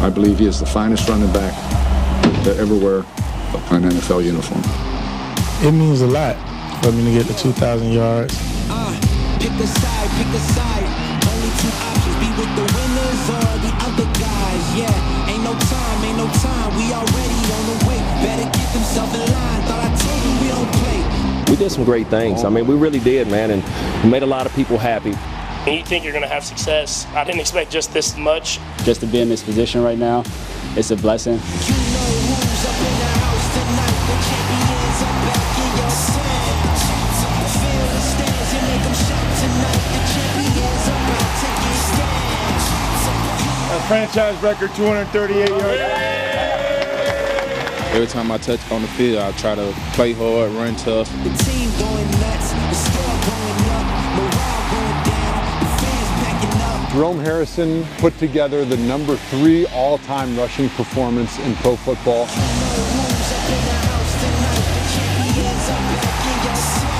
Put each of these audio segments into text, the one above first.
I believe he is the finest running back to ever wear an NFL uniform. It means a lot for me to get to 2,000 yards. Pick a side. Only two options, be with the winners or the other guys. Yeah, ain't no time. We already on the way. Better get themselves in line. Thought I told you we don't play. We did some great things. I mean, we really did, man, and we made a lot of people happy. And you think you're going to have success. I didn't expect just this much. Just to be in this position right now, it's a blessing. You know who's up in the house tonight. The champions are back in your sound. Feel the stands and make them shout tonight. The champions are about to get stamped. A franchise record 238 yards. Every time I touch on the field, I try to play hard, run tough. The team going nuts, the score going up, morale going down, the fans packing up. Jerome Harrison put together the number 3 all-time rushing performance in pro football. You know who's up in the house tonight. The champions are back in your sound.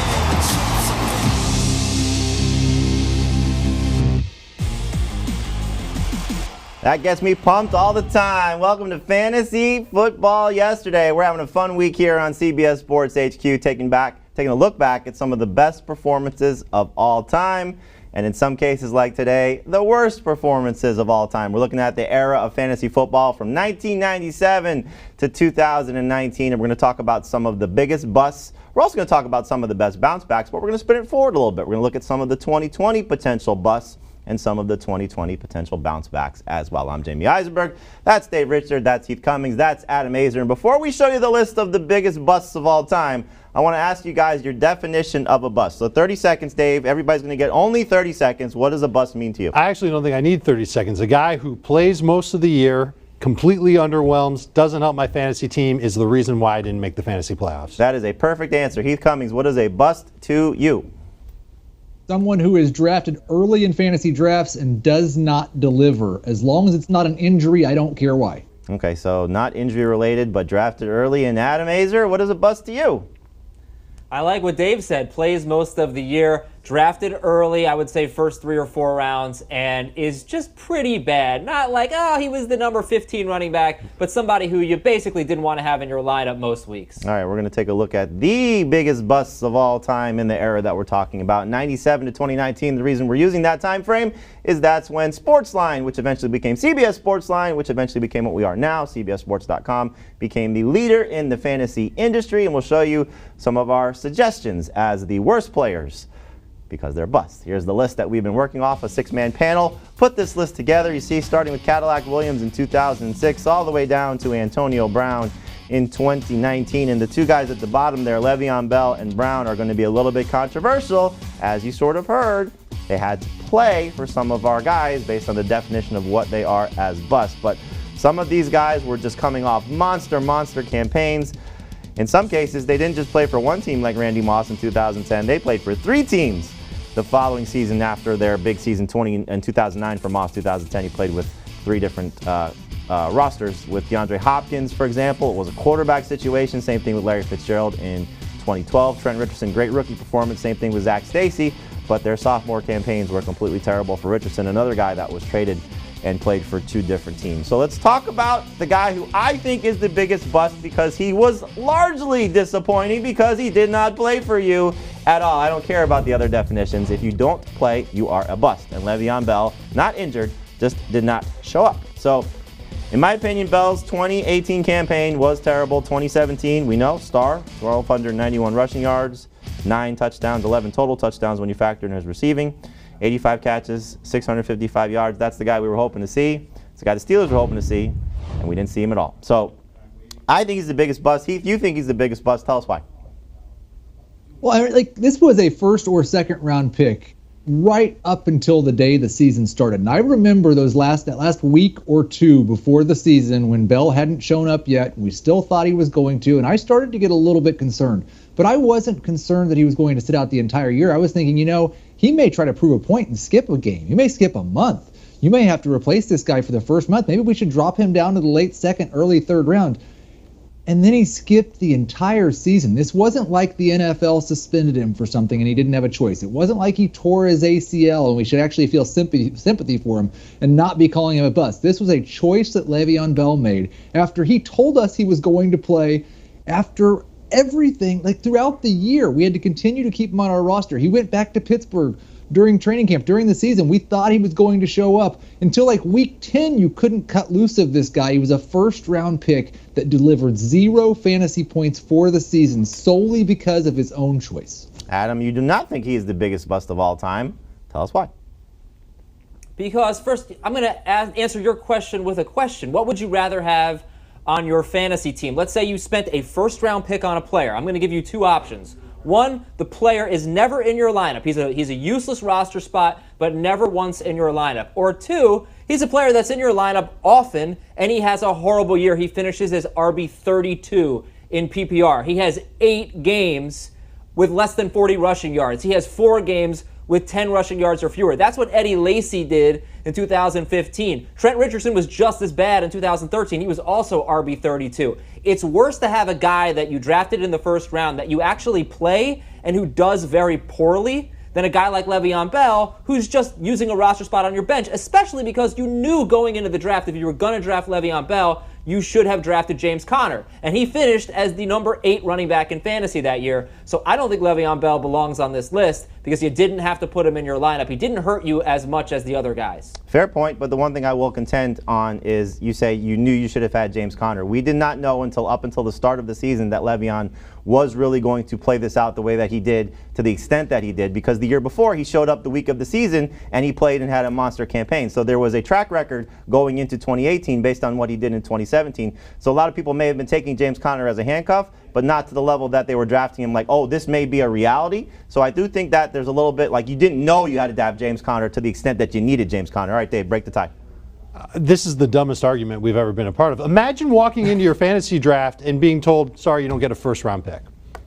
That gets me pumped all the time. Welcome to Fantasy Football Yesterday. We're having a fun week here on CBS Sports HQ, taking a look back at some of the best performances of all time, and in some cases like today, the worst performances of all time. We're looking at the era of fantasy football from 1997 to 2019, and we're going to talk about some of the biggest busts. We're also going to talk about some of the best bounce backs, but we're going to spin it forward a little bit. We're going to look at some of the 2020 potential busts and some of the 2020 potential bounce backs as well. I'm Jamie Eisenberg. That's Dave Richard. That's Heath Cummings. That's Adam Azer. And before we show you the list of the biggest busts of all time, I want to ask you guys your definition of a bust. So 30 seconds, Dave. Everybody's going to get only 30 seconds. What does a bust mean to you? I actually don't think I need 30 seconds. A guy who plays most of the year, completely underwhelms, doesn't help my fantasy team, is the reason why I didn't make the fantasy playoffs. That is a perfect answer. Heath Cummings, what is a bust to you? Someone who is drafted early in fantasy drafts and does not deliver. As long as it's not an injury, I don't care why. Okay, so not injury related, but drafted early. And Adam Azer, what is a bust to you? I like what Dave said. Plays most of the year, drafted early, I would say first 3 or 4 rounds, and is just pretty bad. Not like, oh, he was the number 15 running back, but somebody who you basically didn't want to have in your lineup most weeks. All right, we're going to take a look at the biggest busts of all time in the era that we're talking about. 97 to 2019, the reason we're using that time frame is that's when Sportsline, which eventually became CBS Sportsline, which eventually became what we are now, CBSSports.com, became the leader in the fantasy industry, and we'll show you some of our suggestions as the worst players because they're busts. Here's the list that we've been working off, a 6-man panel. Put this list together, you see, starting with Cadillac Williams in 2006, all the way down to Antonio Brown in 2019. And the two guys at the bottom there, Le'Veon Bell and Brown, are going to be a little bit controversial. As you sort of heard, they had to play for some of our guys based on the definition of what they are as busts. But some of these guys were just coming off monster campaigns. In some cases, they didn't just play for one team like Randy Moss in 2010. They played for 3 teams the following season after their big season 2009 for Moss. 2010, he played with 3 different rosters. With DeAndre Hopkins, for example, it was a quarterback situation. Same thing with Larry Fitzgerald in 2012. Trent Richardson, great rookie performance. Same thing with Zach Stacy, but their sophomore campaigns were completely terrible for Richardson, another guy that was traded and played for 2 different teams. So let's talk about the guy who I think is the biggest bust because he was largely disappointing because he did not play for you at all. I don't care about the other definitions. If you don't play, you are a bust. And Le'Veon Bell, not injured, just did not show up. So in my opinion, Bell's 2018 campaign was terrible. 2017, we know, star, 1,291 rushing yards, 9 touchdowns, 11 total touchdowns when you factor in his receiving. 85 catches, 655 yards. That's the guy we were hoping to see. It's the guy the Steelers were hoping to see, and we didn't see him at all. So I think he's the biggest bust. Heath, you think he's the biggest bust. Tell us why. Well, I mean, like, this was a first or second round pick right up until the day the season started. And I remember that last week or 2 before the season when Bell hadn't shown up yet, and we still thought he was going to, and I started to get a little bit concerned. But I wasn't concerned that he was going to sit out the entire year. I was thinking, he may try to prove a point and skip a game. He may skip a month. You may have to replace this guy for the first month. Maybe we should drop him down to the late second, early third round. and then he skipped the entire season. This wasn't like the NFL suspended him for something and he didn't have a choice. It wasn't like he tore his ACL and we should actually feel sympathy for him and not be calling him a bust. This was a choice that Le'Veon Bell made after he told us he was going to play, after everything, like throughout the year. We had to continue to keep him on our roster. He went back to Pittsburgh during training camp, during the season. We thought he was going to show up. Until like week 10, you couldn't cut loose of this guy. He was a first-round pick that delivered 0 fantasy points for the season solely because of his own choice. Adam, you do not think he is the biggest bust of all time. Tell us why. Because first, I'm going to answer your question with a question. What would you rather have on your fantasy team? Let's say you spent a first-round pick on a player. I'm going to give you 2 options. One, the player is never in your lineup. He's a useless roster spot, but never once in your lineup. Or 2, he's a player that's in your lineup often, and he has a horrible year. He finishes as RB 32 in PPR. He has 8 games with less than 40 rushing yards. He has 4 games with 10 rushing yards or fewer. That's what Eddie Lacy did in 2015. Trent Richardson was just as bad in 2013. He was also RB 32. It's worse to have a guy that you drafted in the first round that you actually play and who does very poorly than a guy like Le'Veon Bell who's just using a roster spot on your bench, especially because you knew going into the draft if you were going to draft Le'Veon Bell, you should have drafted James Conner. And he finished as the number 8 running back in fantasy that year. So I don't think Le'Veon Bell belongs on this list because you didn't have to put him in your lineup. He didn't hurt you as much as the other guys. Fair point, but the one thing I will contend on is you say you knew you should have had James Conner. We did not know up until the start of the season that Le'Veon was really going to play this out the way that he did, to the extent that he did, because the year before he showed up the week of the season and he played and had a monster campaign. So there was a track record going into 2018 based on what he did in 2017. So a lot of people may have been taking James Conner as a handcuff, but not to the level that they were drafting him like, oh, this may be a reality. So I do think that there's a little bit like you didn't know you had to have James Conner to the extent that you needed James Conner. All right, Dave, break the tie. This is the dumbest argument we've ever been a part of. Imagine walking into your fantasy draft and being told, sorry, you don't get a first-round pick.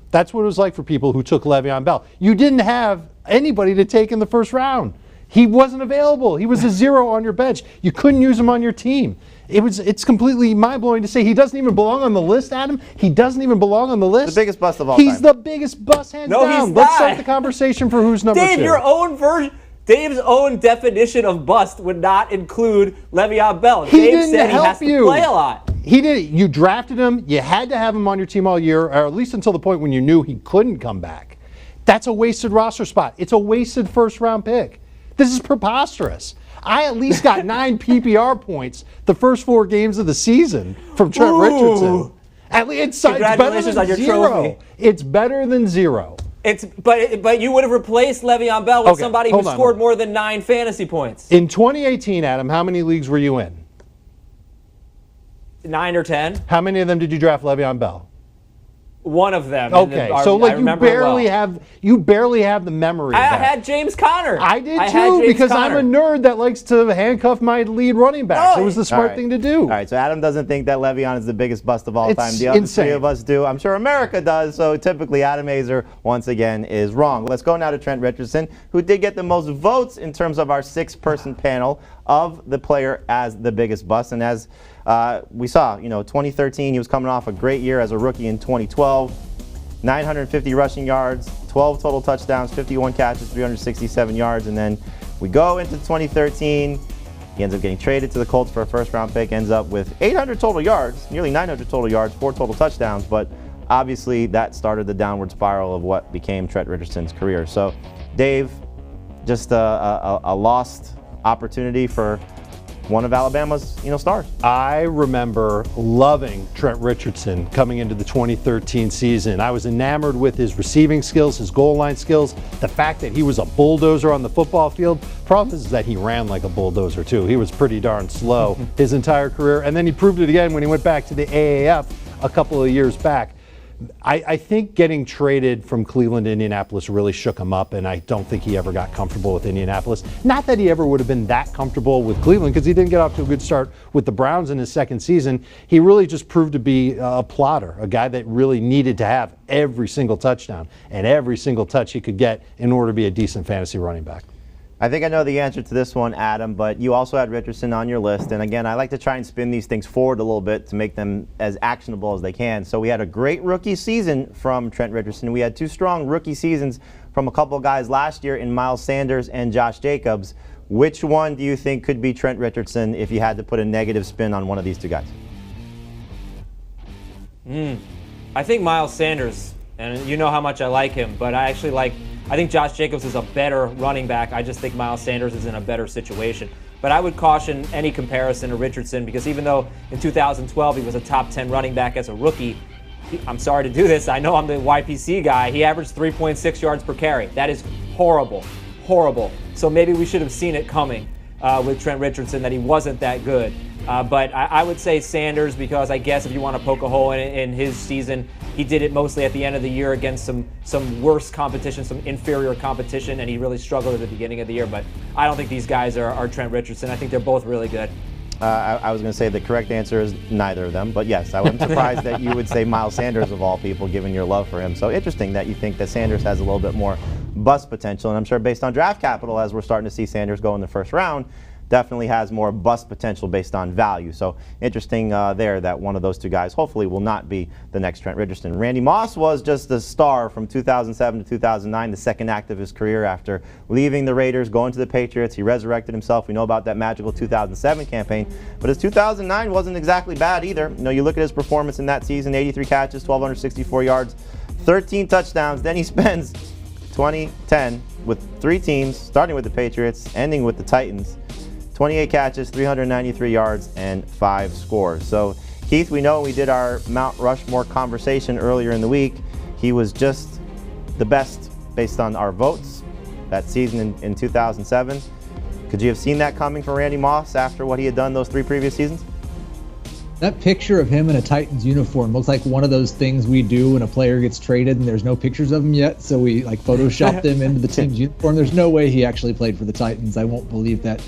That's what it was like for people who took Le'Veon Bell. You didn't have anybody to take in the first round. He wasn't available. He was a 0 on your bench. You couldn't use him on your team. It's completely mind-blowing to say he doesn't even belong on the list, Adam. He doesn't even belong on the list. The biggest bust of all time. He's the biggest bust, hands down. He's not. Let's start the conversation for who's number 2. Dave, your own version. Dave's own definition of bust would not include Le'Veon Bell. Dave said he has to play a lot. He did. You drafted him. You had to have him on your team all year, or at least until the point when you knew he couldn't come back. That's a wasted roster spot. It's a wasted first-round pick. This is preposterous. I at least got 9 PPR points the first 4 games of the season from Trent Richardson. At least it's better than 0. It's better than 0. But you would have replaced Le'Veon Bell with somebody who scored more than 9 fantasy points. In 2018, Adam, how many leagues were you in? 9 or 10. How many of them did you draft Le'Veon Bell? One of them. Okay, so like you barely have the memory. I had James Conner. I did too, because I'm a nerd that likes to handcuff my lead running backs. It was the smart thing to do. All right, so Adam doesn't think that Le'Veon is the biggest bust of all time. The other 3 of us do. I'm sure America does. So typically, Adam Azer once again is wrong. Let's go now to Trent Richardson, who did get the most votes in terms of our 6-person panel of the player as the biggest bust. And as we saw, 2013, he was coming off a great year as a rookie in 2012. 950 rushing yards, 12 total touchdowns, 51 catches, 367 yards. And then we go into 2013. He ends up getting traded to the Colts for a first-round pick, ends up with 800 total yards, nearly 900 total yards, 4 total touchdowns. But obviously that started the downward spiral of what became Trent Richardson's career. So, Dave, just a lost opportunity for one of Alabama's, stars. I remember loving Trent Richardson coming into the 2013 season. I was enamored with his receiving skills, his goal line skills, the fact that he was a bulldozer on the football field. Problem is that he ran like a bulldozer too. He was pretty darn slow his entire career, and then he proved it again when he went back to the AAF a couple of years back. I think getting traded from Cleveland to Indianapolis really shook him up, and I don't think he ever got comfortable with Indianapolis. Not that he ever would have been that comfortable with Cleveland, because he didn't get off to a good start with the Browns in his second season. He really just proved to be a plotter, a guy that really needed to have every single touchdown and every single touch he could get in order to be a decent fantasy running back. I think I know the answer to this one, Adam, but you also had Richardson on your list. And again, I like to try and spin these things forward a little bit to make them as actionable as they can. So we had a great rookie season from Trent Richardson. We had 2 strong rookie seasons from a couple of guys last year in Miles Sanders and Josh Jacobs. Which one do you think could be Trent Richardson if you had to put a negative spin on one of these 2 guys? I think Miles Sanders, and you know how much I like him, but I think Josh Jacobs is a better running back. I just think Miles Sanders is in a better situation. But I would caution any comparison to Richardson because even though in 2012 he was a top 10 running back as a rookie, I'm sorry to do this, I know I'm the YPC guy, he averaged 3.6 yards per carry. That is horrible, horrible. So maybe we should have seen it coming with Trent Richardson that he wasn't that good. But I would say Sanders because I guess if you want to poke a hole in his season, he did it mostly at the end of the year against some worse competition, some inferior competition, and he really struggled at the beginning of the year. But I don't think these guys are Trent Richardson. I think they're both really good. I was going to say the correct answer is neither of them, but yes, I wasn't surprised that you would say Miles Sanders of all people, given your love for him. So interesting that you think that Sanders has a little bit more bust potential, and I'm sure based on draft capital, as we're starting to see Sanders go in the first round, definitely has more bust potential based on value. So interesting there that one of those 2 guys hopefully will not be the next Trent Richardson. Randy Moss was just the star from 2007 to 2009, the second act of his career after leaving the Raiders, going to the Patriots. He resurrected himself. We know about that magical 2007 campaign, but his 2009 wasn't exactly bad either. You know, you look at his performance in that season, 83 catches, 1,264 yards, 13 touchdowns. Then he spends 2010 with 3 teams, starting with the Patriots, ending with the Titans. 28 catches, 393 yards, and 5 scores. So, Keith, we know we did our Mount Rushmore conversation earlier in the week. He was just the best based on our votes that season in 2007. Could you have seen that coming from Randy Moss after what he had done those 3 previous seasons? That picture of him in a Titans uniform looks like one of those things we do when a player gets traded and there's no pictures of him yet, so we Photoshop them into the team's uniform. There's no way he actually played for the Titans. I won't believe that.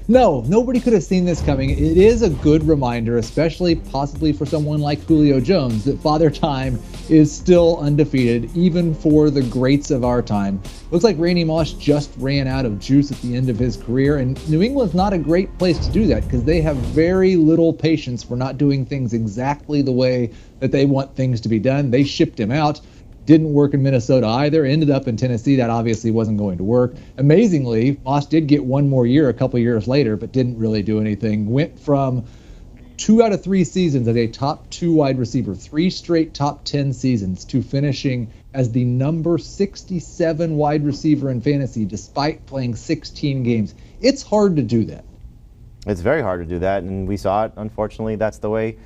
No, nobody could have seen this coming. It is a good reminder, especially possibly for someone like Julio Jones, that Father Time is still undefeated, even for the greats of our time. Looks like Randy Moss just ran out of juice at the end of his career, and New England's not a great place to do that because they have very little patience for not doing things exactly the way that they want things to be done. They shipped him out. Didn't work in Minnesota either. Ended up in Tennessee. That obviously wasn't going to work. Amazingly, Moss did get one more year a couple years later, but didn't really do anything. Went from 2 out of 3 seasons as a top 2 wide receiver, 3 straight top 10 seasons, to finishing as the number 67 wide receiver in fantasy, despite playing 16 games. It's hard to do that. It's very hard to do that, and we saw it. Unfortunately, that's the way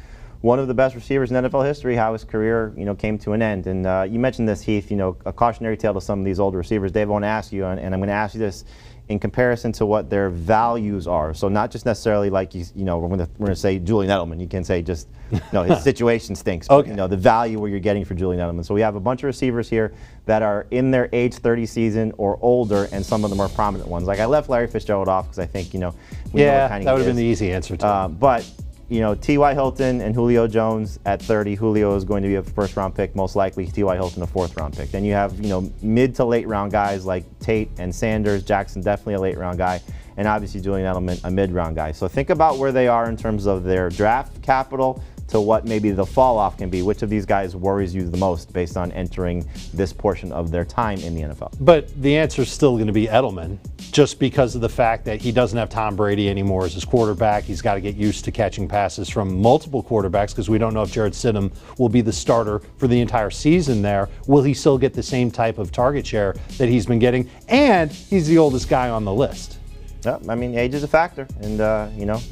one of the best receivers in NFL history, how his career, came to an end. And you mentioned this, Heath, a cautionary tale to some of these older receivers. Dave, I want to ask you, and I'm going to ask you this in comparison to what their values are. So not just necessarily like, we're going to say Julian Edelman. You can say just, his situation stinks. Okay. But, the value where you're getting for Julian Edelman. So we have a bunch of receivers here that are in their age 30 season or older, and some of the more prominent ones. Like I left Larry Fitzgerald off because I think, we know what kind that would of have been the easy answer to but T.Y. Hilton and Julio Jones at 30. Julio is going to be a first-round pick, most likely. T.Y. Hilton a fourth-round pick. Then you have, mid to late-round guys like Tate and Sanders. Jackson definitely a late-round guy. And obviously Julian Edelman a mid-round guy. So think about where they are in terms of their draft capital to what maybe the fall-off can be. Which of these guys worries you the most based on entering this portion of their time in the NFL? But the answer is still going to be Edelman, just because of the fact that he doesn't have Tom Brady anymore as his quarterback. He's got to get used to catching passes from multiple quarterbacks because we don't know if Jarrett Stidham will be the starter for the entire season there. Will he still get the same type of target share that he's been getting? And he's the oldest guy on the list. Yeah, age is a factor. And,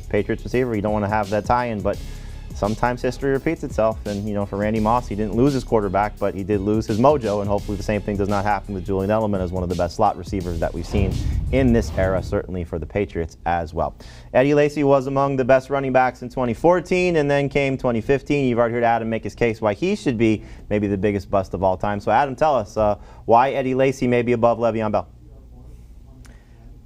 Patriots receiver, you don't want to have that tie-in, but sometimes history repeats itself, and for Randy Moss, he didn't lose his quarterback, but he did lose his mojo, and hopefully the same thing does not happen with Julian Edelman as one of the best slot receivers that we've seen in this era, certainly for the Patriots as well. Eddie Lacy was among the best running backs in 2014, and then came 2015. You've already heard Adam make his case why he should be maybe the biggest bust of all time. So Adam, tell us why Eddie Lacy may be above Le'Veon Bell.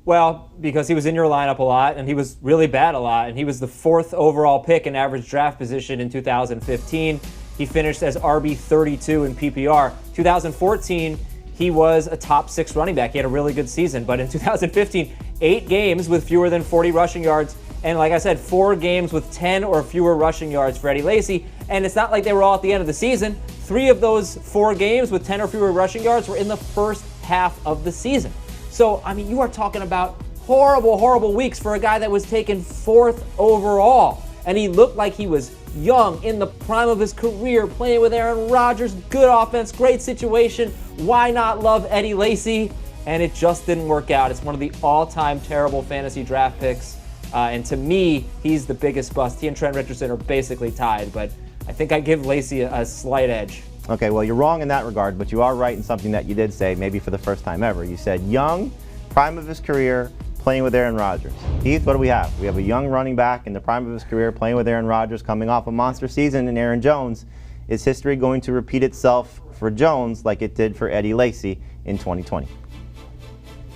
Well, because he was in your lineup a lot, and he was really bad a lot, and he was the 4th overall pick in average draft position in 2015. He finished as RB32 in PPR. 2014, he was a top 6 running back. He had a really good season. But in 2015, 8 games with fewer than 40 rushing yards. And like I said, 4 games with 10 or fewer rushing yards for Eddie Lacy. And it's not like they were all at the end of the season. 3 of those 4 games with 10 or fewer rushing yards were in the first half of the season. So, I mean, you are talking about horrible, horrible weeks for a guy that was taken 4th overall. And he looked like he was young, in the prime of his career, playing with Aaron Rodgers, good offense, great situation. Why not love Eddie Lacy? And it just didn't work out. It's one of the all-time terrible fantasy draft picks. And to me, he's the biggest bust. He and Trent Richardson are basically tied, but I think I give Lacy a slight edge. Okay, well, you're wrong in that regard, but you are right in something that you did say, maybe for the first time ever. You said young, prime of his career, playing with Aaron Rodgers. Heath, what do we have? We have a young running back in the prime of his career playing with Aaron Rodgers, coming off a monster season in Aaron Jones. Is history going to repeat itself for Jones like it did for Eddie Lacy in 2020?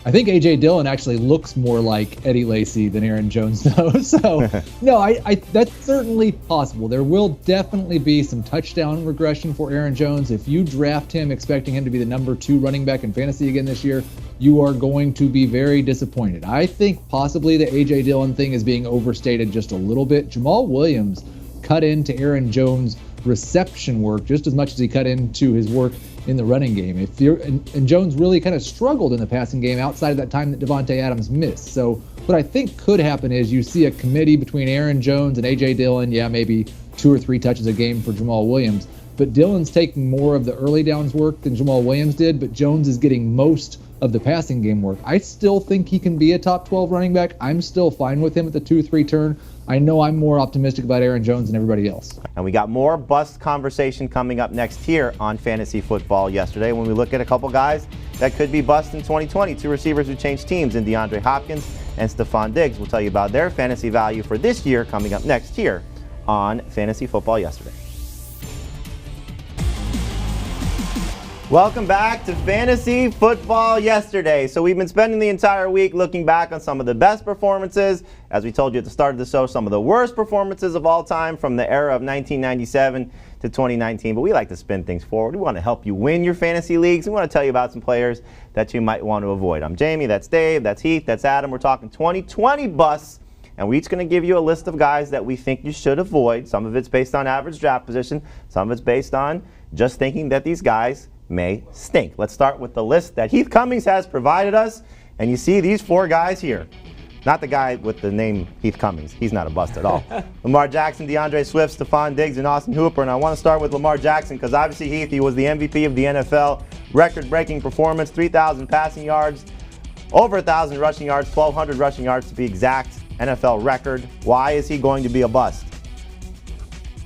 I think A.J. Dillon actually looks more like Eddie Lacy than Aaron Jones does. So, no, I that's certainly possible. There will definitely be some touchdown regression for Aaron Jones. If you draft him expecting him to be the number 2 running back in fantasy again this year, you are going to be very disappointed. I think possibly the A.J. Dillon thing is being overstated just a little bit. Jamaal Williams cut into Aaron Jones' reception work just as much as he cut into his work in the running game. And Jones really kind of struggled in the passing game outside of that time that Devontae Adams missed. So what I think could happen is you see a committee between Aaron Jones and A.J. Dillon, maybe 2 or 3 touches a game for Jamaal Williams. But Dillon's taking more of the early downs work than Jamaal Williams did, but Jones is getting most of the passing game work. I still think he can be a top 12 running back. I'm still fine with him at the 2-3 turn. I know I'm more optimistic about Aaron Jones than everybody else. And we got more bust conversation coming up next here on Fantasy Football Yesterday when we look at a couple guys that could be bust in 2020. 2 receivers who changed teams in DeAndre Hopkins and Stefon Diggs. We'll tell you about their fantasy value for this year coming up next here on Fantasy Football Yesterday. Welcome back to Fantasy Football Yesterday. So we've been spending the entire week looking back on some of the best performances. As we told you at the start of the show, some of the worst performances of all time from the era of 1997 to 2019. But we like to spin things forward. We want to help you win your fantasy leagues. We want to tell you about some players that you might want to avoid. I'm Jamie, that's Dave, that's Heath, that's Adam. We're talking 2020 busts. And we're each going to give you a list of guys that we think you should avoid. Some of it's based on average draft position. Some of it's based on just thinking that these guys may stink. Let's start with the list that Heath Cummings has provided us. And you see these 4 guys here. Not the guy with the name Heath Cummings. He's not a bust at all. Lamar Jackson, DeAndre Swift, Stefon Diggs, and Austin Hooper. And I want to start with Lamar Jackson because obviously, Heath, he was the MVP of the NFL. Record-breaking performance, 3,000 passing yards, over 1,000 rushing yards, 1,200 rushing yards to be exact. NFL record. Why is he going to be a bust?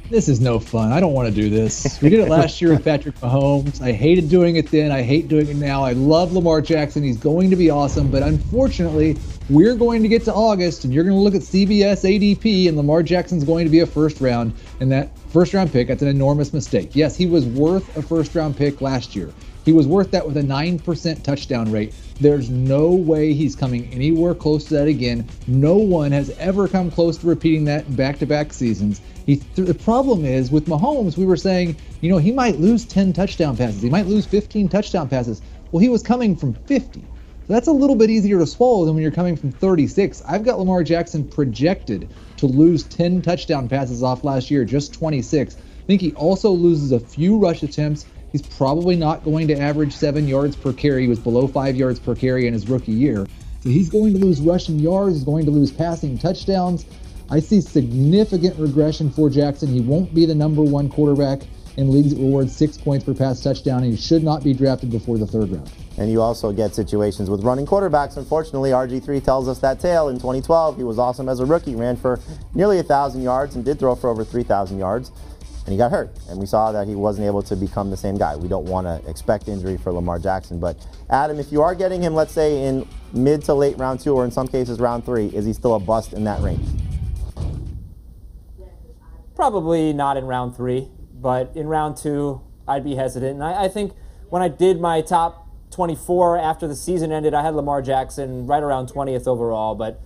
This is no fun. I don't want to do this. We did it last year with Patrick Mahomes. I hated doing it then. I hate doing it now. I love Lamar Jackson. He's going to be awesome. But unfortunately, we're going to get to August, and you're going to look at CBS ADP, and Lamar Jackson's going to be a first round. And that first round pick, that's an enormous mistake. Yes, he was worth a first round pick last year. He was worth that with a 9% touchdown rate. There's no way he's coming anywhere close to that again. No one has ever come close to repeating that in back-to-back seasons. The problem is with Mahomes, we were saying, he might lose 10 touchdown passes. He might lose 15 touchdown passes. Well, he was coming from 50. So that's a little bit easier to swallow than when you're coming from 36. I've got Lamar Jackson projected to lose 10 touchdown passes off last year, just 26. I think he also loses a few rush attempts. He's probably not going to average 7 yards per carry. He was below 5 yards per carry in his rookie year. So he's going to lose rushing yards. He's going to lose passing touchdowns. I see significant regression for Jackson. He won't be the number 1 quarterback in leagues that reward 6 points per pass touchdown. And he should not be drafted before the 3rd round. And you also get situations with running quarterbacks. Unfortunately, RG3 tells us that tale. In 2012, he was awesome as a rookie, ran for nearly 1,000 yards and did throw for over 3,000 yards. And he got hurt, and we saw that he wasn't able to become the same guy. We don't want to expect injury for Lamar Jackson. But, Adam, if you are getting him, let's say, in mid to late round 2 or in some cases round 3, is he still a bust in that range? Probably not in round 3, but in round 2, I'd be hesitant. And I think when I did my top 24 after the season ended, I had Lamar Jackson right around 20th overall, but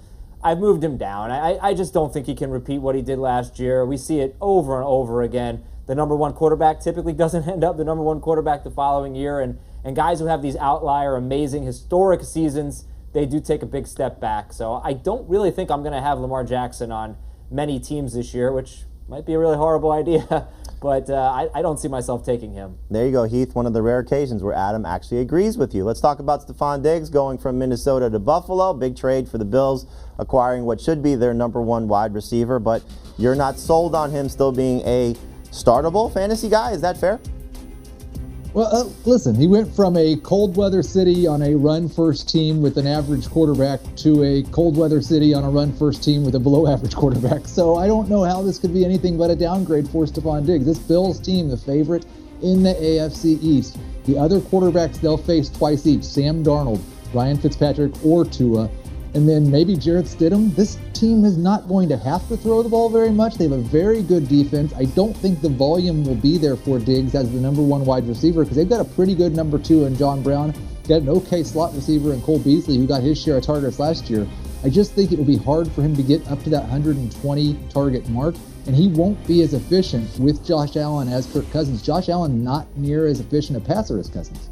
I've moved him down. I just don't think he can repeat what he did last year. We see it over and over again. The number 1 quarterback typically doesn't end up the number 1 quarterback the following year, and And guys who have these outlier, amazing, historic seasons, they do take a big step back. So I don't really think I'm going to have Lamar Jackson on many teams this year, which might be a really horrible idea. But I don't see myself taking him. There you go, Heath. One of the rare occasions where Adam actually agrees with you. Let's talk about Stefon Diggs going from Minnesota to Buffalo. Big trade for the Bills, acquiring what should be their #1 wide receiver. But you're not sold on him still being a startable fantasy guy. Is that fair? Well, listen, he went from a cold weather city on a run-first team with an average quarterback to a cold weather city on a run-first team with a below-average quarterback. So I don't know how this could be anything but a downgrade for Stefon Diggs. This Bills team, the favorite in the AFC East. The other quarterbacks they'll face twice each, Sam Darnold, Ryan Fitzpatrick, or Tua, and then maybe Jarrett Stidham. This team is not going to have to throw the ball very much. They have a very good defense. I don't think the volume will be there for Diggs as the #1 wide receiver because they've got a pretty good #2 in John Brown. Got an okay slot receiver in Cole Beasley who got his share of targets last year. I just think it will be hard for him to get up to that 120 target mark, and he won't be as efficient with Josh Allen as Kirk Cousins. Josh Allen not near as efficient a passer as Cousins.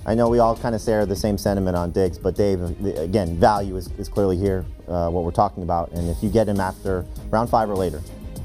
I know we all kind of share the same sentiment on Diggs, but Dave, again, value is clearly here, what we're talking about. And if you get him after round 5 or later,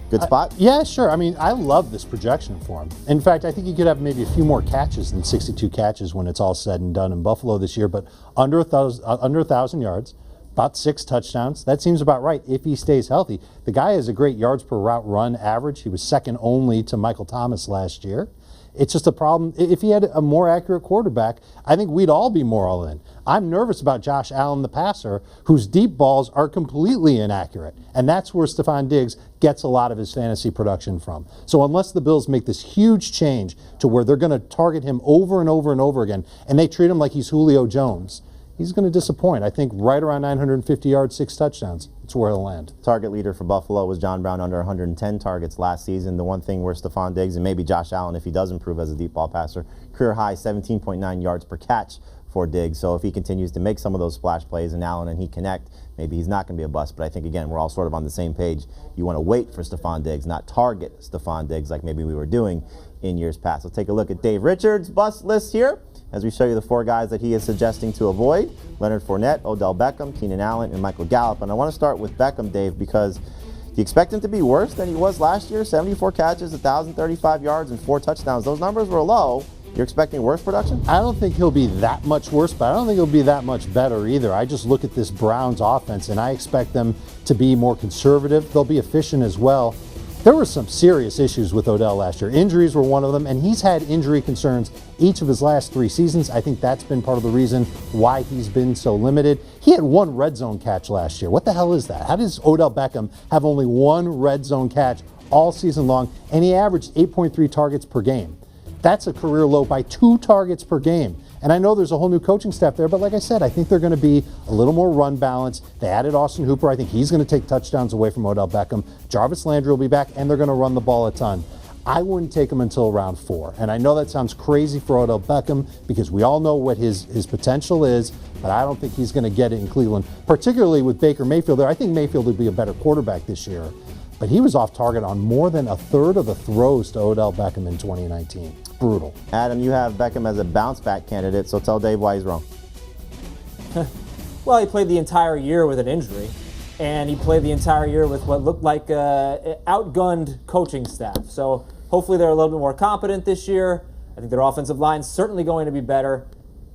good spot? Yeah, sure. I mean, I love this projection for him. In fact, I think he could have maybe a few more catches than 62 catches when it's all said and done in Buffalo this year, but under 1,000 yards, about 6 touchdowns. That seems about right if he stays healthy. The guy has a great yards per route run average. He was second only to Michael Thomas last year. It's just a problem. If he had a more accurate quarterback, I think we'd all be more all in. I'm nervous about Josh Allen, the passer, whose deep balls are completely inaccurate. And that's where Stefon Diggs gets a lot of his fantasy production from. So unless the Bills make this huge change to where they're going to target him over and over and over again, and they treat him like he's Julio Jones, he's going to disappoint. I think right around 950 yards, 6 touchdowns. That's where he'll land. Target leader for Buffalo was John Brown, under 110 targets last season. The one thing where Stefon Diggs, and maybe Josh Allen if he does improve as a deep ball passer, career high 17.9 yards per catch for Diggs. So if he continues to make some of those splash plays and Allen and he connect, maybe he's not going to be a bust. But I think, again, we're all sort of on the same page. You want to wait for Stefon Diggs, not target Stefon Diggs like maybe we were doing in years past. Let's take a look at Dave Richards' bust list here as we show you the 4 guys that he is suggesting to avoid: Leonard Fournette, Odell Beckham, Keenan Allen, and Michael Gallup. And I want to start with Beckham, Dave, because do you expect him to be worse than he was last year? 74 catches, 1,035 yards, and 4 touchdowns. Those numbers were low. You're expecting worse production? I don't think he'll be that much worse, but I don't think he'll be that much better either. I just look at this Browns offense, and I expect them to be more conservative. They'll be efficient as well. There were some serious issues with Odell last year. Injuries were one of them, and he's had injury concerns each of his last 3 seasons. I think that's been part of the reason why he's been so limited. He had 1 red zone catch last year. What the hell is that? How does Odell Beckham have only 1 red zone catch all season long, and he averaged 8.3 targets per game? That's a career low by 2 targets per game. And I know there's a whole new coaching staff there, but like I said, I think they're going to be a little more run balance. They added Austin Hooper. I think he's going to take touchdowns away from Odell Beckham. Jarvis Landry will be back, and they're going to run the ball a ton. I wouldn't take him until round 4. And I know that sounds crazy for Odell Beckham because we all know what his potential is, but I don't think he's going to get it in Cleveland, particularly with Baker Mayfield there. I think Mayfield would be a better quarterback this year, but he was off target on more than a third of the throws to Odell Beckham in 2019. Brutal. Adam, you have Beckham as a bounce-back candidate, so tell Dave why he's wrong. Well, he played the entire year with an injury, and he played the entire year with what looked like an outgunned coaching staff. So hopefully they're a little bit more competent this year. I think their offensive line's certainly going to be better.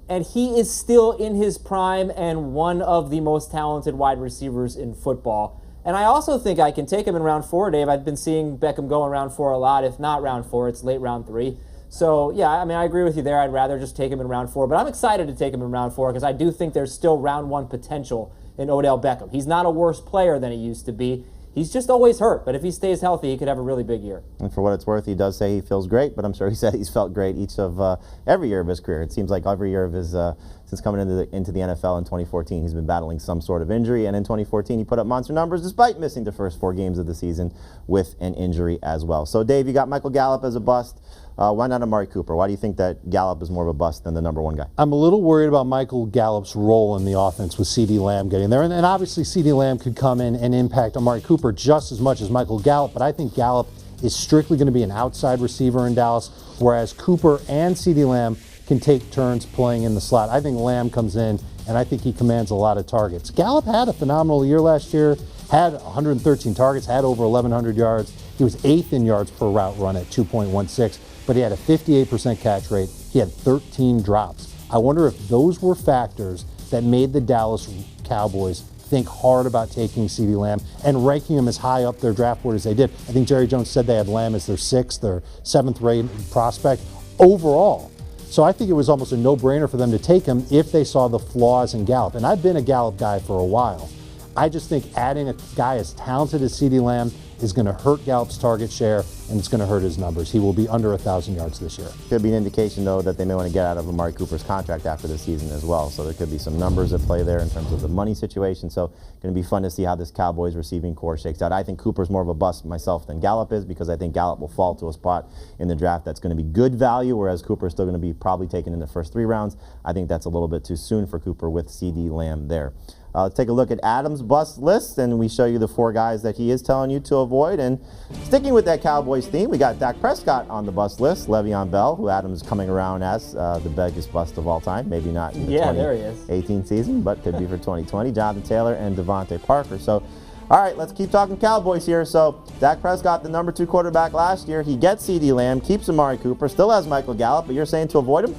And he is still in his prime and one of the most talented wide receivers in football. And I also think I can take him in round 4, Dave. I've been seeing Beckham go in round 4 a lot. If not round 4, it's late round 3. So, yeah, I mean, I agree with you there. I'd rather just take him in round 4. But I'm excited to take him in round 4 because I do think there's still round 1 potential in Odell Beckham. He's not a worse player than he used to be. He's just always hurt. But if he stays healthy, he could have a really big year. And for what it's worth, he does say he feels great. But I'm sure he said he's felt great every year of his career. It seems like every year of his since coming into the NFL in 2014, he's been battling some sort of injury. And in 2014, he put up monster numbers despite missing the first 4 games of the season with an injury as well. So, Dave, you got Michael Gallup as a bust. Why not Amari Cooper? Why do you think that Gallup is more of a bust than the #1 guy? I'm a little worried about Michael Gallup's role in the offense with CeeDee Lamb getting there. And obviously CeeDee Lamb could come in and impact Amari Cooper just as much as Michael Gallup. But I think Gallup is strictly going to be an outside receiver in Dallas, whereas Cooper and CeeDee Lamb can take turns playing in the slot. I think Lamb comes in, and I think he commands a lot of targets. Gallup had a phenomenal year last year, had 113 targets, had over 1,100 yards. He was 8th in yards per route run at 2.16, but he had a 58% catch rate. He had 13 drops. I wonder if those were factors that made the Dallas Cowboys think hard about taking CeeDee Lamb and ranking him as high up their draft board as they did. I think Jerry Jones said they had Lamb as their 6th or 7th rated prospect overall. So I think it was almost a no-brainer for them to take him if they saw the flaws in Gallup. And I've been a Gallup guy for a while. I just think adding a guy as talented as CeeDee Lamb is going to hurt Gallup's target share, and it's going to hurt his numbers. He will be under 1,000 yards this year. Could be an indication, though, that they may want to get out of Amari Cooper's contract after the season as well. So there could be some numbers at play there in terms of the money situation. So going to be fun to see how this Cowboys receiving core shakes out. I think Cooper's more of a bust myself than Gallup is, because I think Gallup will fall to a spot in the draft that's going to be good value, whereas Cooper is still going to be probably taken in the first 3 rounds. I think that's a little bit too soon for Cooper with CeeDee Lamb there. Let's take a look at Adam's bust list, and we show you the 4 guys that he is telling you to avoid. And sticking with that Cowboys theme, we got Dak Prescott on the bust list, Le'Veon Bell, who Adam's coming around as the biggest bust of all time. Maybe not in the 2018 season, but could be for 2020. Jonathan Taylor and Devante Parker. So, all right, let's keep talking Cowboys here. So, Dak Prescott, the number 2 quarterback last year. He gets CeeDee Lamb, keeps Amari Cooper, still has Michael Gallup, but you're saying to avoid him?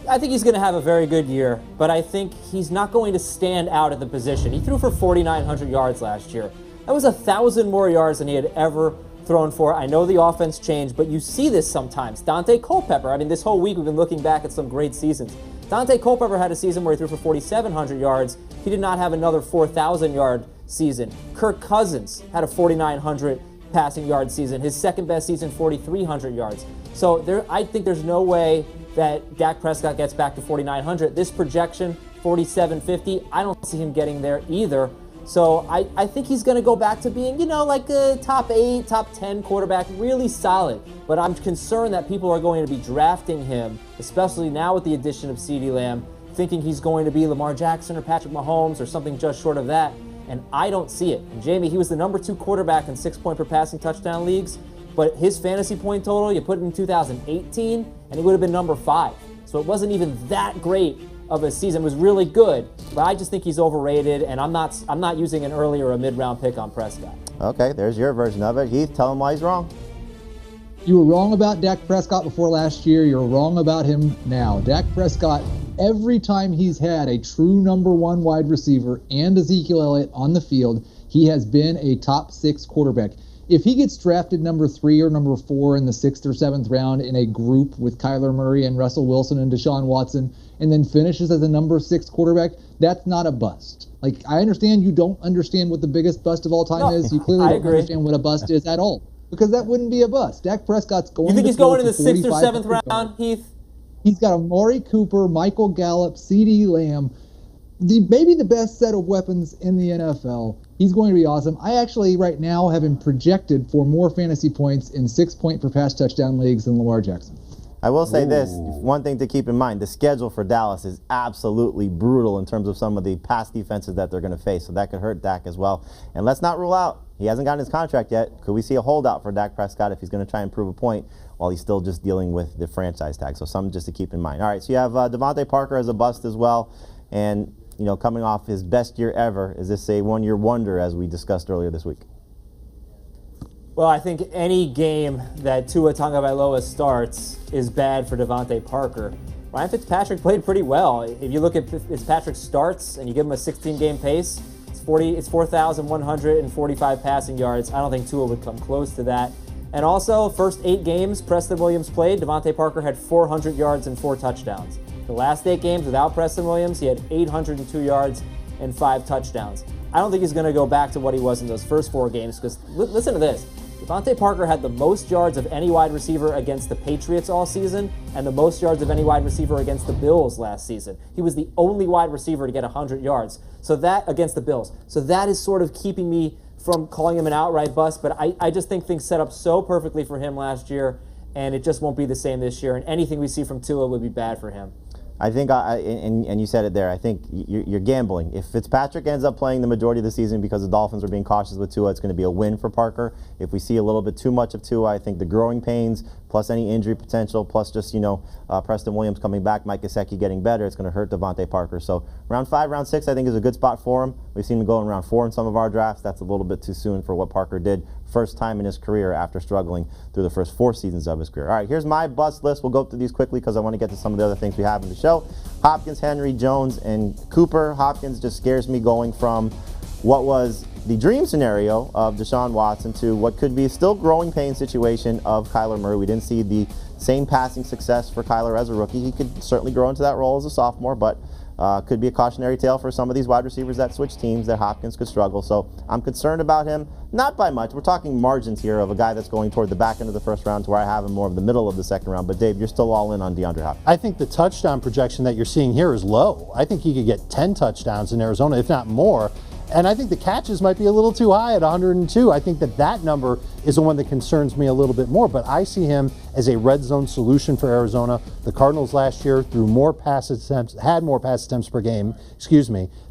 I think he's going to have a very good year, but I think he's not going to stand out at the position. He threw for 4,900 yards last year. That was 1,000 more yards than he had ever thrown for. I know the offense changed, but you see this sometimes. Dante Culpepper, I mean, this whole week we've been looking back at some great seasons. Dante Culpepper had a season where he threw for 4,700 yards. He did not have another 4,000-yard season. Kirk Cousins had a 4,900 passing yard season. His second best season, 4,300 yards. So I think there's no way that Dak Prescott gets back to 4,900. This projection, 4,750, I don't see him getting there either. So I think he's going to go back to being, like a top 8, top 10 quarterback, really solid. But I'm concerned that people are going to be drafting him, especially now with the addition of CeeDee Lamb, thinking he's going to be Lamar Jackson or Patrick Mahomes or something just short of that. And I don't see it. And Jamie, he was the number 2 quarterback in 6-point per passing touchdown leagues. But his fantasy point total, you put it in 2018, and he would have been number 5. So it wasn't even that great of a season. It was really good, but I just think he's overrated, and I'm not using an early or a mid-round pick on Prescott. Okay, there's your version of it. Heath, tell him why he's wrong. You were wrong about Dak Prescott before last year. You're wrong about him now. Dak Prescott, every time he's had a true number 1 wide receiver and Ezekiel Elliott on the field, he has been a top 6 quarterback. If he gets drafted number 3 or number 4 in the 6th or 7th round in a group with Kyler Murray and Russell Wilson and Deshaun Watson, and then finishes as a number 6 quarterback, that's not a bust. Like, I understand you don't understand what the biggest bust of all time is. You clearly don't understand what a bust is at all, because that wouldn't be a bust. Dak Prescott's going. You think he's going in the 6th or 7th round, Heath? He's got Amari Cooper, Michael Gallup, CeeDee Lamb, maybe the best set of weapons in the NFL. He's going to be awesome. I actually, right now, have him projected for more fantasy points in 6-point per pass touchdown leagues than Lamar Jackson. I will say this, one thing to keep in mind, the schedule for Dallas is absolutely brutal in terms of some of the pass defenses that they're going to face, so that could hurt Dak as well. And let's not rule out, he hasn't gotten his contract yet. Could we see a holdout for Dak Prescott if he's going to try and prove a point while he's still just dealing with the franchise tag? So something just to keep in mind. All right, so you have Devante Parker as a bust as well, and coming off his best year ever, is this a one-year wonder, as we discussed earlier this week? Well, I think any game that Tua Tagovailoa starts is bad for Devante Parker. Ryan Fitzpatrick played pretty well. If you look at Fitzpatrick's starts and you give him a 16-game pace, it's 4,145 passing yards. I don't think Tua would come close to that. And also, first 8 games Preston Williams played, Devante Parker had 400 yards and 4 touchdowns. The last 8 games without Preston Williams, he had 802 yards and 5 touchdowns. I don't think he's going to go back to what he was in those first 4 games, because listen to this. Devante Parker had the most yards of any wide receiver against the Patriots all season and the most yards of any wide receiver against the Bills last season. He was the only wide receiver to get 100 yards. So that against the Bills. So that is sort of keeping me from calling him an outright bust, but I just think things set up so perfectly for him last year, and it just won't be the same this year, and anything we see from Tua would be bad for him. I think, and you said it there, I think you're gambling. If Fitzpatrick ends up playing the majority of the season because the Dolphins are being cautious with Tua, it's going to be a win for Parker. If we see a little bit too much of Tua, I think the growing pains, plus any injury potential, plus just, Preston Williams coming back, Mike Gesicki getting better, it's going to hurt Devante Parker. So round 5, round 6, I think is a good spot for him. We've seen him go in round 4 in some of our drafts. That's a little bit too soon for what Parker did first time in his career after struggling through the first 4 seasons of his career. All right, here's my bust list. We'll go through these quickly because I want to get to some of the other things we have in the show. Hopkins, Henry, Jones, and Cooper. Hopkins just scares me going from what was the dream scenario of Deshaun Watson to what could be a still growing pain situation of Kyler Murray. We didn't see the same passing success for Kyler as a rookie. He could certainly grow into that role as a sophomore, but could be a cautionary tale for some of these wide receivers that switch teams that Hopkins could struggle. So I'm concerned about him, not by much. We're talking margins here of a guy that's going toward the back end of the first round to where I have him more of the middle of the second round. But Dave, you're still all in on DeAndre Hopkins. I think the touchdown projection that you're seeing here is low. I think he could get 10 touchdowns in Arizona, if not more. And I think the catches might be a little too high at 102. I think that number is the one that concerns me a little bit more. But I see him as a red zone solution for Arizona. The Cardinals last year had more pass attempts per game,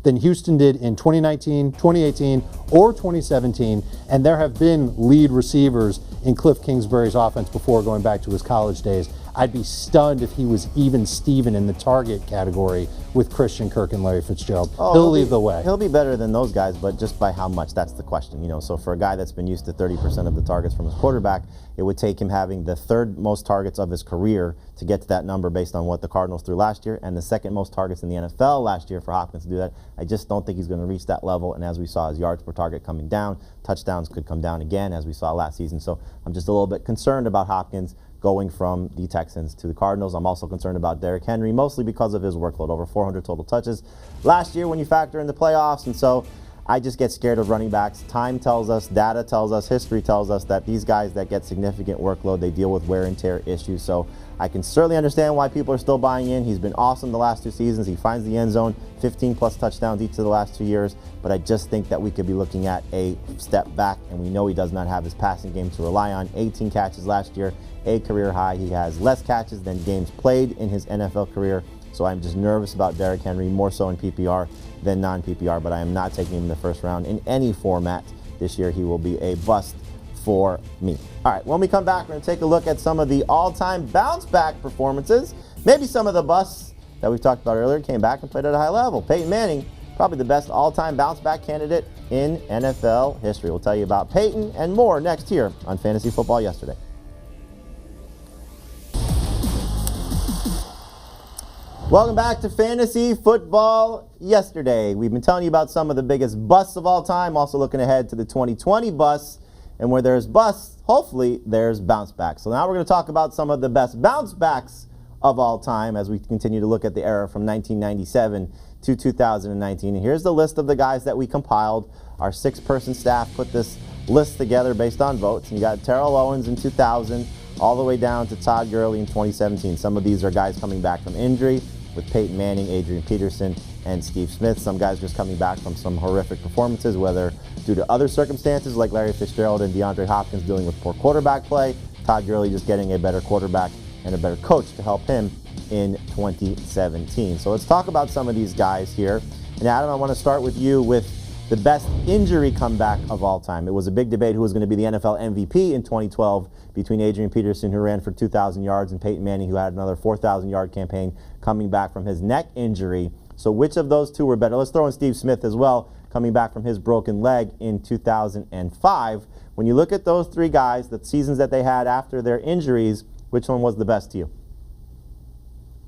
than Houston did in 2019, 2018, or 2017. And there have been lead receivers in Cliff Kingsbury's offense before going back to his college days. I'd be stunned if he was even Steven in the target category with Christian Kirk and Larry Fitzgerald. He'll lead the way. He'll be better than those guys, but just by how much, that's the question. So for a guy that's been used to 30% of the targets from his quarterback, it would take him having the 3rd most targets of his career to get to that number based on what the Cardinals threw last year, and the 2nd most targets in the NFL last year for Hopkins to do that. I just don't think he's going to reach that level, and as we saw, his yards per target coming down, touchdowns could come down again, as we saw last season. So I'm just a little bit concerned about Hopkins going from the Texans to the Cardinals. I'm also concerned about Derrick Henry, mostly because of his workload, over 400 total touches last year when you factor in the playoffs, and so I just get scared of running backs. Time tells us, data tells us, history tells us that these guys that get significant workload, they deal with wear and tear issues. So I can certainly understand why people are still buying in. He's been awesome the last 2 seasons. He finds the end zone, 15-plus touchdowns each of the last 2 years. But I just think that we could be looking at a step back, and we know he does not have his passing game to rely on. 18 catches last year, a career high. He has less catches than games played in his NFL career. So I'm just nervous about Derrick Henry, more so in PPR than non-PPR, but I am not taking him in the first round in any format this year. He will be a bust for me. All right, when we come back, we're going to take a look at some of the all-time bounce-back performances. Maybe some of the busts that we talked about earlier came back and played at a high level. Peyton Manning, probably the best all-time bounce-back candidate in NFL history. We'll tell you about Peyton and more next here on Fantasy Football Yesterday. Welcome back to Fantasy Football Yesterday. We've been telling you about some of the biggest busts of all time, also looking ahead to the 2020 busts. And where there's busts, hopefully there's bounce backs. So now we're going to talk about some of the best bounce backs of all time as we continue to look at the era from 1997 to 2019. And here's the list of the guys that we compiled. Our 6-person staff put this list together based on votes. And you got Terrell Owens in 2000, all the way down to Todd Gurley in 2017. Some of these are guys coming back from injury, with Peyton Manning, Adrian Peterson, and Steve Smith. Some guys just coming back from some horrific performances, whether due to other circumstances like Larry Fitzgerald and DeAndre Hopkins dealing with poor quarterback play, Todd Gurley just getting a better quarterback and a better coach to help him in 2017. So let's talk about some of these guys here. And Adam, I want to start with you with the best injury comeback of all time. It was a big debate who was going to be the NFL MVP in 2012 between Adrian Peterson, who ran for 2,000 yards, and Peyton Manning, who had another 4,000-yard campaign coming back from his neck injury. So which of those two were better? Let's throw in Steve Smith as well, coming back from his broken leg in 2005. When you look at those 3 guys, the seasons that they had after their injuries, which one was the best to you?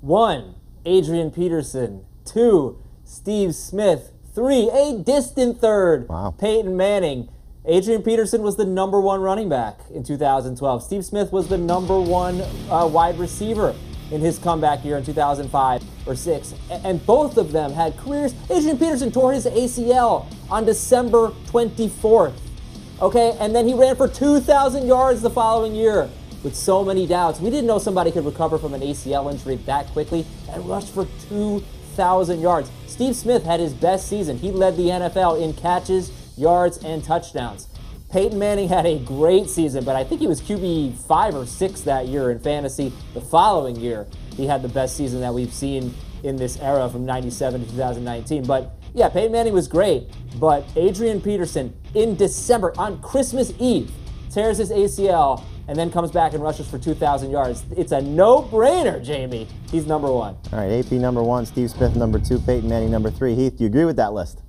1, Adrian Peterson. 2, Steve Smith. 3, a distant third, Peyton Manning. Adrian Peterson was the #1 running back in 2012. Steve Smith was the #1 wide receiver in his comeback year in 2005 or 6. And both of them had careers. Adrian Peterson tore his ACL on December 24th. Okay, and then he ran for 2,000 yards the following year with so many doubts. We didn't know somebody could recover from an ACL injury that quickly and rush for 2,000 yards. Steve Smith had his best season. He led the NFL in catches, yards, and touchdowns. Peyton Manning had a great season, but I think he was QB 5 or 6 that year in fantasy. The following year, he had the best season that we've seen in this era from 97 to 2019. But yeah, Peyton Manning was great, but Adrian Peterson in December on Christmas Eve tears his ACL and then comes back and rushes for 2,000 yards. It's a no-brainer, Jamie. He's number one. All right, AP number one, Steve Smith number two, Peyton Manning number three. Heath, do you agree with that list?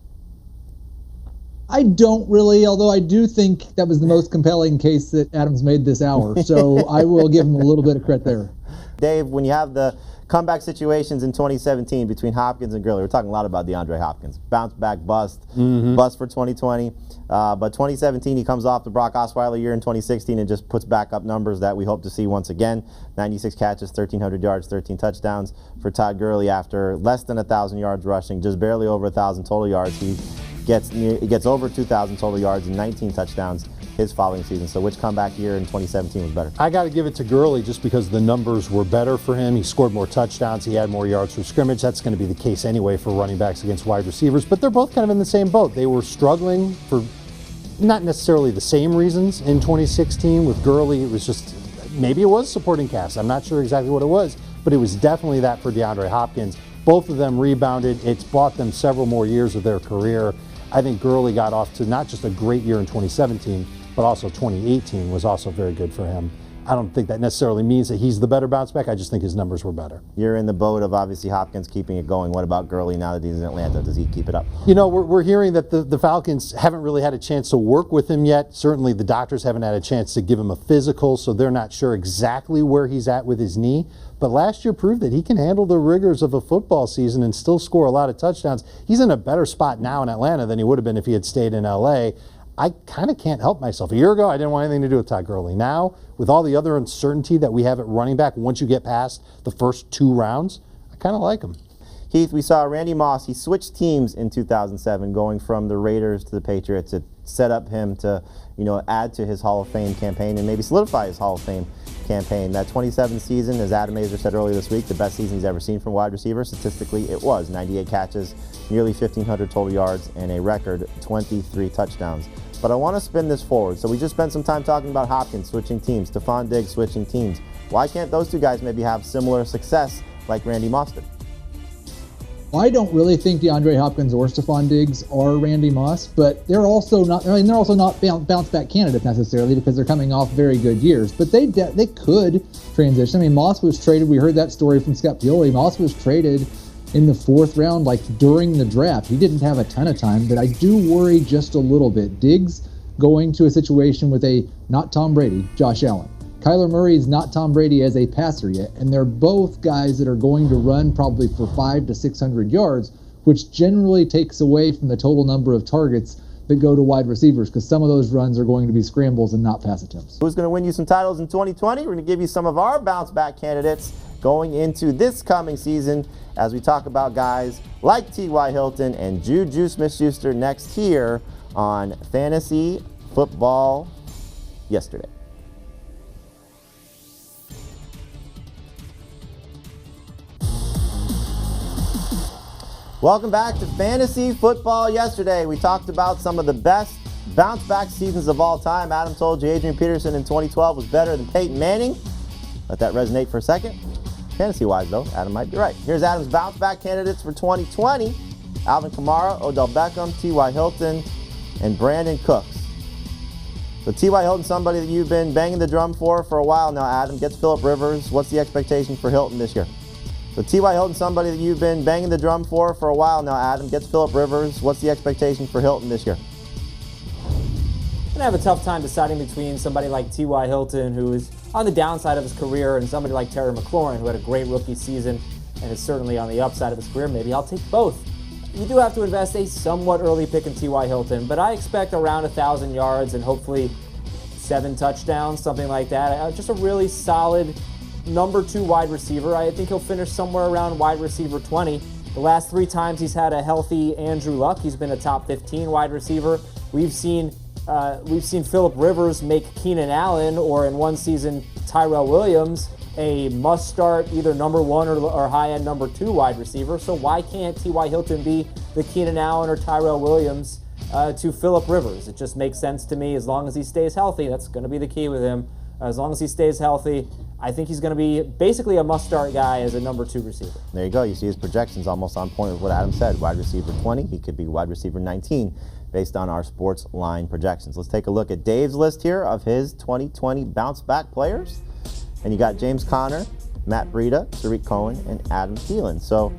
I don't really, although I do think that was the most compelling case that Adams made this hour. So I will give him a little bit of credit there. Dave, when you have the comeback situations in 2017 between Hopkins and Gurley, we're talking a lot about DeAndre Hopkins. Bounce back, bust, bust for 2020. But 2017, he comes off the Brock Osweiler year in 2016 and just puts back up numbers that we hope to see once again. 96 catches, 1,300 yards, 13 touchdowns for Todd Gurley after less than 1,000 yards rushing, just barely over 1,000 total yards. He gets over 2,000 total yards and 19 touchdowns his following season. So which comeback year in 2017 was better? I got to give it to Gurley just because the numbers were better for him. He scored more touchdowns. He had more yards from scrimmage. That's going to be the case anyway for running backs against wide receivers. But they're both kind of in the same boat. They were struggling for not necessarily the same reasons in 2016. With Gurley, it was just, maybe it was supporting cast. I'm not sure exactly what it was, but it was definitely that for DeAndre Hopkins. Both of them rebounded. It's bought them several more years of their career. I think Gurley got off to not just a great year in 2017, but also 2018 was also very good for him. I don't think that necessarily means that he's the better bounce back. I just think his numbers were better. You're in the boat of obviously Hopkins keeping it going. What about Gurley now that he's in Atlanta? Does he keep it up? You know, we're hearing that the Falcons haven't really had a chance to work with him yet. Certainly the doctors haven't had a chance to give him a physical, so they're not sure exactly where he's at with his knee. But last year proved that he can handle the rigors of a football season and still score a lot of touchdowns. He's in a better spot now in Atlanta than he would have been if he had stayed in LA. I kind of can't help myself. A year ago, I didn't want anything to do with Todd Gurley. Now, with all the other uncertainty that we have at running back, once you get past the first two rounds, I kind of like him. Heath, we saw Randy Moss. He switched teams in 2007, going from the Raiders to the Patriots. It set up him to, add to his Hall of Fame campaign and maybe solidify his Hall of Fame campaign. That 27 season, as Adam Azer said earlier this week, the best season he's ever seen from wide receiver. Statistically, it was 98 catches, nearly 1,500 total yards, and a record 23 touchdowns. But I want to spin this forward. So we just spent some time talking about Hopkins switching teams, Stefon Diggs switching teams. Why can't those two guys maybe have similar success like Randy Moss did? I don't really think DeAndre Hopkins or Stefon Diggs are Randy Moss, but they're also not bounce back candidates necessarily because they're coming off very good years. But they could transition. I mean, Moss was traded. We heard that story from Scott Pioli. Moss was traded in the fourth round, like during the draft. He didn't have a ton of time, but I do worry just a little bit. Diggs going to a situation with a not Tom Brady, Josh Allen. Kyler Murray is not Tom Brady as a passer yet, and they're both guys that are going to run probably for 500 to 600 yards, which generally takes away from the total number of targets that go to wide receivers, because some of those runs are going to be scrambles and not pass attempts. Who's going to win you some titles in 2020? We're going to give you some of our bounce back candidates going into this coming season as we talk about guys like T.Y. Hilton and JuJu SmithSchuster next here on Fantasy Football Yesterday. Welcome back to Fantasy Football Yesterday. We talked about some of the best bounce back seasons of all time. Adam told you Adrian Peterson in 2012 was better than Peyton Manning. Let that resonate for a second. Fantasy-wise, though, Adam might be right. Here's Adam's bounce back candidates for 2020. Alvin Kamara, Odell Beckham, T.Y. Hilton, and Brandon Cooks. So T.Y. Hilton, somebody that you've been banging the drum for a while now, Adam. Gets Phillip Rivers. What's the expectation for Hilton this year? So T.Y. Hilton, somebody that you've been banging the drum for a while now, Adam. Gets Phillip Rivers. What's the expectation for Hilton this year? I'm going to have a tough time deciding between somebody like T.Y. Hilton, who is on the downside of his career, and somebody like Terry McLaurin, who had a great rookie season and is certainly on the upside of his career. Maybe I'll take both. You do have to invest a somewhat early pick in T.Y. Hilton, but I expect around 1,000 yards and hopefully 7 touchdowns, something like that. Just a really solid number 2 wide receiver. I think he'll finish somewhere around wide receiver 20. The last 3 times he's had a healthy Andrew Luck, he's been a top 15 wide receiver. We've seen Phillip Rivers make Keenan Allen, or in one season Tyrell Williams, a must-start either number 1 or high-end number 2 wide receiver. So why can't T.Y. Hilton be the Keenan Allen or Tyrell Williams to Phillip Rivers? It just makes sense to me. As long as he stays healthy, that's going to be the key with him. As long as he stays healthy, I think he's going to be basically a must-start guy as a number 2 receiver. There you go. You see his projections almost on point with what Adam said. Wide receiver 20. He could be wide receiver 19 based on our sports line projections. Let's take a look at Dave's list here of his 2020 bounce-back players. And you got James Conner, Matt Breida, Tariq Cohen, and Adam Thielen. So,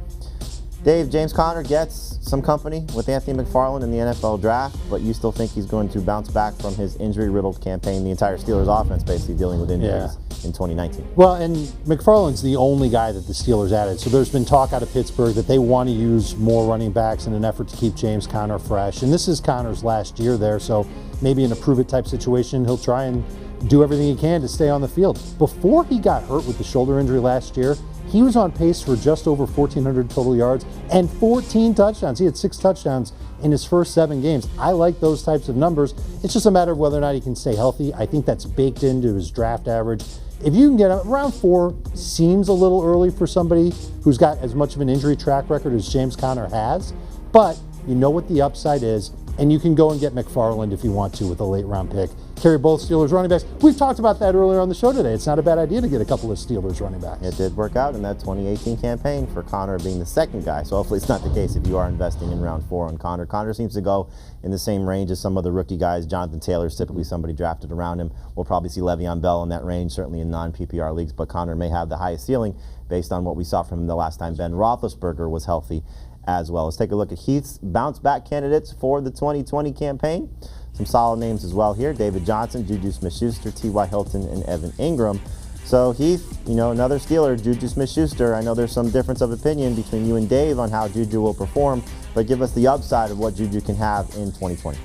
Dave, James Conner gets some company with Anthony McFarland in the NFL draft, but you still think he's going to bounce back from his injury-riddled campaign, the entire Steelers offense basically dealing with injuries in 2019. Well, and McFarland's the only guy that the Steelers added. So there's been talk out of Pittsburgh that they want to use more running backs in an effort to keep James Conner fresh. And this is Conner's last year there, so maybe in a prove-it type situation, he'll try and do everything he can to stay on the field. Before he got hurt with the shoulder injury last year, he was on pace for just over 1,400 total yards and 14 touchdowns. He had 6 touchdowns in his first 7 games. I like those types of numbers. It's just a matter of whether or not he can stay healthy. I think that's baked into his draft average. If you can get around 4, seems a little early for somebody who's got as much of an injury track record as James Conner has, but you know what the upside is, and you can go and get McFarland if you want to with a late round pick. Carry both Steelers running backs. We've talked about that earlier on the show today. It's not a bad idea to get a couple of Steelers running backs. It did work out in that 2018 campaign for Conner being the second guy. So hopefully it's not the case if you are investing in round 4 on Conner. Conner seems to go in the same range as some of the rookie guys. Jonathan Taylor's typically somebody drafted around him. We'll probably see Le'Veon Bell in that range, certainly in non-PPR leagues, but Conner may have the highest ceiling based on what we saw from him the last time Ben Roethlisberger was healthy as well. Let's take a look at Heath's bounce-back candidates for the 2020 campaign. Some solid names as well here. David Johnson, JuJu SmithSchuster, T.Y. Hilton, and Evan Ingram. So Heath, you know, another Steeler, JuJu SmithSchuster. I know there's some difference of opinion between you and Dave on how JuJu will perform, but give us the upside of what JuJu can have in 2020.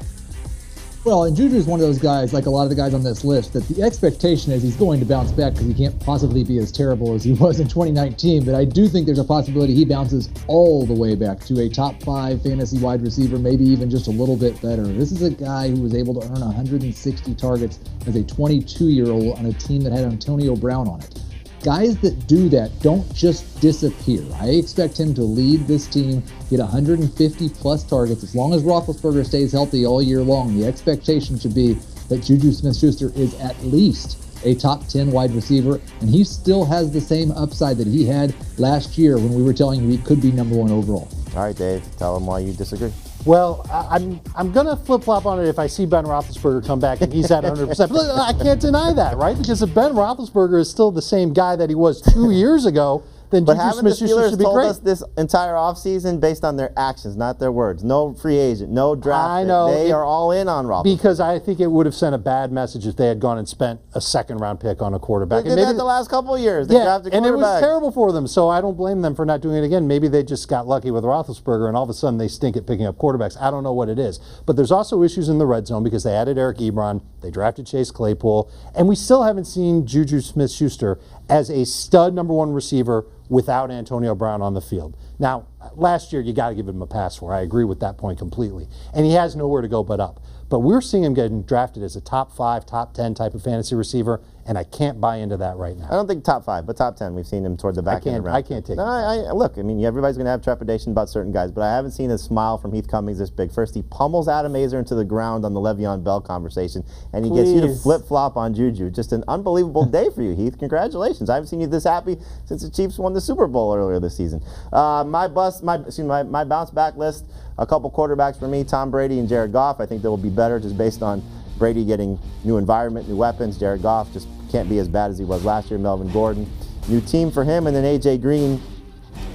Well, and JuJu is one of those guys, like a lot of the guys on this list, that the expectation is he's going to bounce back because he can't possibly be as terrible as he was in 2019. But I do think there's a possibility he bounces all the way back to a top 5 fantasy wide receiver, maybe even just a little bit better. This is a guy who was able to earn 160 targets as a 22-year-old on a team that had Antonio Brown on it. Guys that do that don't just disappear. I expect him to lead this team, get 150 plus targets. As long as Roethlisberger stays healthy all year long, the expectation should be that JuJu SmithSchuster is at least a top 10 wide receiver, and he still has the same upside that he had last year when we were telling you he could be number 1 overall. All right, Dave, tell him why you disagree. Well, I'm going to flip-flop on it if I see Ben Roethlisberger come back and he's at 100%. But I can't deny that, right? Because if Ben Roethlisberger is still the same guy that he was 2 years ago, then but JuJu haven't the SmithSchuster Steelers should be told great. us this entire offseason based on their actions, not their words? No free agent, no draft. I know. They are all in on Roethlisberger. Because I think it would have sent a bad message if they had gone and spent a second-round pick on a quarterback. They did that the last couple of years. They drafted and it was quarterbacks. terrible for them, so I don't blame them for not doing it again. Maybe they just got lucky with Roethlisberger, and all of a sudden they stink at picking up quarterbacks. I don't know what it is. But there's also issues in the red zone because they added Eric Ebron, they drafted Chase Claypool, and we still haven't seen JuJu SmithSchuster as a stud number 1 receiver without Antonio Brown on the field. Now, last year you got to give him a pass for. I agree with that point completely. And he has nowhere to go but up. But we're seeing him getting drafted as a top 5, top 10 type of fantasy receiver, and I can't buy into that right now. I don't think top 5, but top 10. We've seen him toward the back end of the round. I can't take it. Look, I mean, everybody's going to have trepidation about certain guys, but I haven't seen a smile from Heath Cummings this big. First, he pummels Adam Azer into the ground on the Le'Veon Bell conversation, and he gets you to flip-flop on JuJu. Just an unbelievable day for you, Heath. Congratulations. I haven't seen you this happy since the Chiefs won the Super Bowl earlier this season. My bounce-back list, a couple quarterbacks for me, Tom Brady and Jared Goff. I think they will be better just based on Brady getting new environment, new weapons. Jared Goff just can't be as bad as he was last year. Melvin Gordon, new team for him. And then A.J. Green,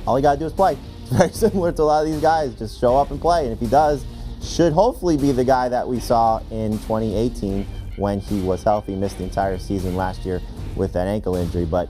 all he got to do is play. It's very similar to a lot of these guys. Just show up and play. And if he does, should hopefully be the guy that we saw in 2018 when he was healthy, missed the entire season last year with that ankle injury. But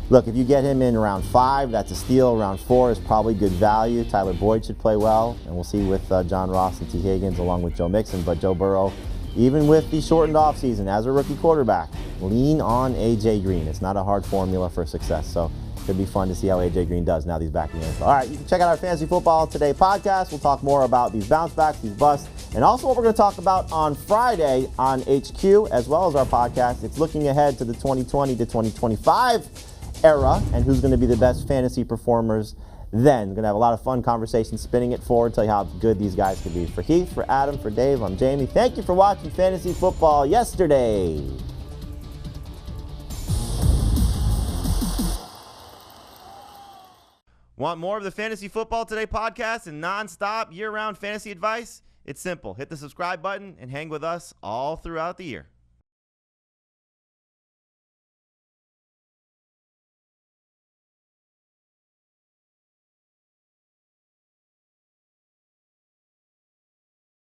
look, if you get him in round 5, that's a steal. Round 4 is probably good value. Tyler Boyd should play well, and we'll see with John Ross and T. Higgins along with Joe Mixon. But Joe Burrow, even with the shortened offseason as a rookie quarterback, lean on A.J. Green. It's not a hard formula for success, so it could be fun to see how A.J. Green does now that he's back in the NFL. All right, you can check out our Fantasy Football Today podcast. We'll talk more about these bounce backs, these busts, and also what we're going to talk about on Friday on HQ, as well as our podcast. It's looking ahead to the 2020 to 2025 era and who's going to be the best fantasy performers then. We're going to have a lot of fun conversations spinning it forward, tell you how good these guys can be. For Heath, for Adam, for Dave, I'm Jamie. Thank you for watching Fantasy Football Yesterday. Want more of the Fantasy Football Today podcast and nonstop year-round fantasy advice? It's simple. Hit the subscribe button and hang with us all throughout the year.